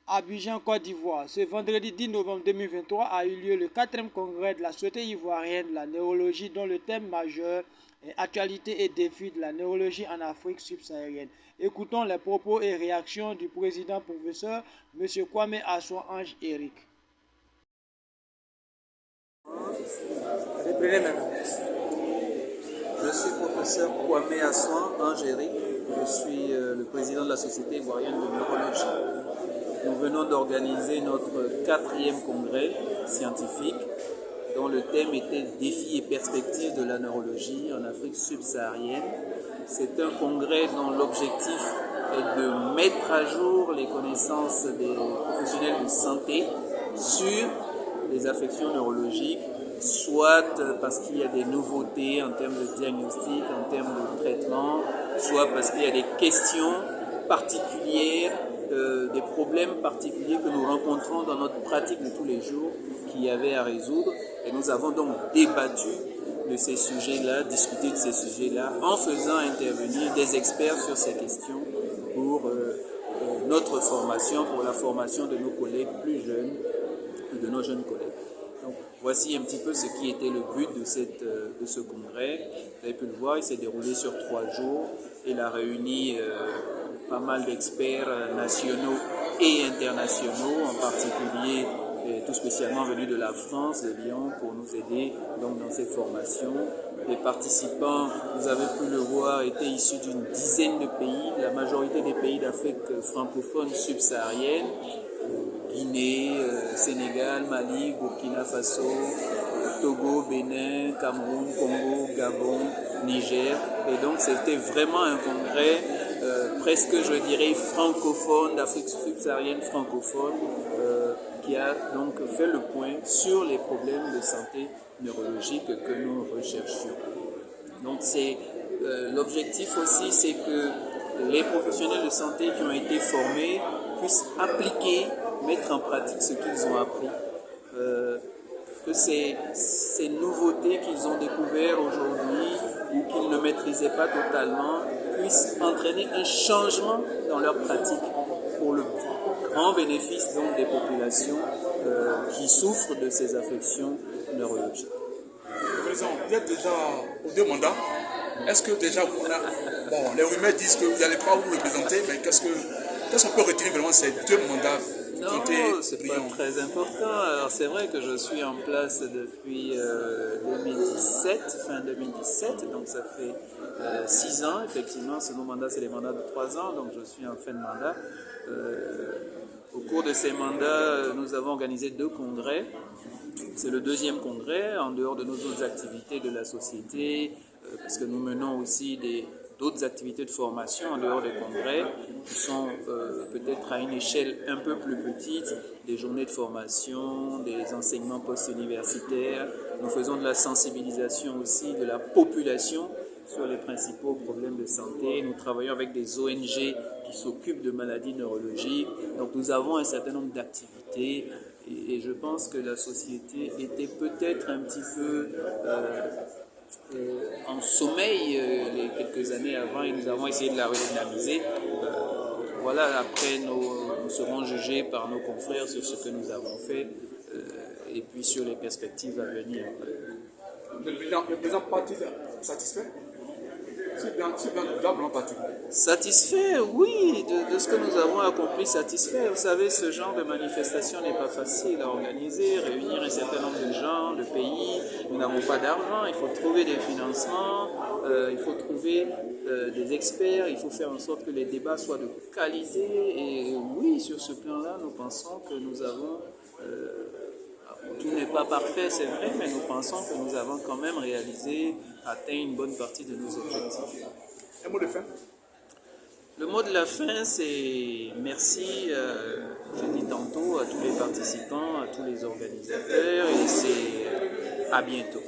Abidjan, Côte d'Ivoire. Ce vendredi 10 novembre 2023 a eu lieu le 4e congrès de la Société ivoirienne de la neurologie dont le thème majeur est Actualité et défis de la neurologie en Afrique subsaharienne. Écoutons les propos et réactions du président professeur M. Kwame Assoua Ange Éric. Je suis professeur Kwame Assoua Ange Éric. Je suis le président de la Société ivoirienne de neurologie. Nous venons d'organiser notre 4e congrès scientifique dont le thème était Défis et perspectives de la neurologie en Afrique subsaharienne. C'est un congrès dont l'objectif est de mettre à jour les connaissances des professionnels de santé sur les affections neurologiques, soit parce qu'il y a des nouveautés en termes de diagnostic, en termes de traitement, soit parce qu'il y a des questions particulières, des problèmes particuliers que nous rencontrons dans notre pratique de tous les jours qu'il y avait à résoudre. Et nous avons donc débattu de ces sujets-là, discuté de ces sujets-là, en faisant intervenir des experts sur ces questions pour notre formation, pour la formation de nos collègues plus jeunes, de nos jeunes collègues. Donc, voici un petit peu ce qui était le but de ce congrès. Vous avez pu le voir, il s'est déroulé sur 3 jours. Il a réuni pas mal d'experts nationaux et internationaux, en particulier tout spécialement venus de la France, de Lyon, pour nous aider donc dans ces formations. Les participants, vous avez pu le voir, étaient issus d'une dizaine de pays, la majorité des pays d'Afrique francophone subsaharienne, Guinée, Sénégal, Mali, Burkina Faso, Togo, Bénin, Cameroun, Congo, Gabon, Niger. Et donc c'était vraiment un congrès presque, je dirais, francophone, d'Afrique subsaharienne francophone, qui a donc fait le point sur les problèmes de santé neurologique que nous recherchions. Donc c'est l'objectif aussi, c'est que les professionnels de santé qui ont été formés puissent appliquer, mettre en pratique ce qu'ils ont appris, que ces nouveautés qu'ils ont découvertes aujourd'hui ou qu'ils ne maîtrisaient pas totalement puissent entraîner un changement dans leur pratique pour le grand bénéfice donc des populations qui souffrent de ces affections neurologiques. Président, vous êtes déjà aux 2 mandats. Est-ce que déjà les rumeurs disent que vous n'allez pas vous représenter, mais qu'est-ce qu'on peut retenir vraiment ces 2 mandats? Non, c'est pas très important. Alors c'est vrai que je suis en place depuis 2017, fin 2017, donc ça fait 6 ans, effectivement. Nos mandats, c'est les mandats de 3 ans, donc je suis en fin de mandat. Au cours de ces mandats, nous avons organisé 2 congrès. C'est le 2e congrès, en dehors de nos autres activités de la société, parce que nous menons aussi d'autres activités de formation en dehors des congrès, qui sont peut-être à une échelle un peu plus petite, des journées de formation, des enseignements post-universitaires. Nous faisons de la sensibilisation aussi de la population sur les principaux problèmes de santé. Nous travaillons avec des ONG qui s'occupent de maladies neurologiques. Donc nous avons un certain nombre d'activités et je pense que la société était peut-être un petit peu en sommeil les quelques années avant et nous avons essayé de la redynamiser. Voilà, après nous serons jugés par nos confrères sur ce que nous avons fait et puis sur les perspectives à venir. Le président parti satisfait? C'est bien parti. Satisfait, oui, de ce que nous avons accompli, satisfait. Vous savez, ce genre de manifestation n'est pas facile à organiser, réunir un certain nombre de gens, de pays. Nous n'avons pas d'argent, il faut trouver des financements, il faut trouver des experts, il faut faire en sorte que les débats soient de qualité. Et oui, sur ce plan-là, nous pensons que nous avons... tout n'est pas parfait, c'est vrai, mais nous pensons que nous avons quand même atteint une bonne partie de nos objectifs. Un mot de fin? Le mot de la fin, c'est merci, j'ai dit tantôt, à tous les participants, à tous les organisateurs, et c'est à bientôt.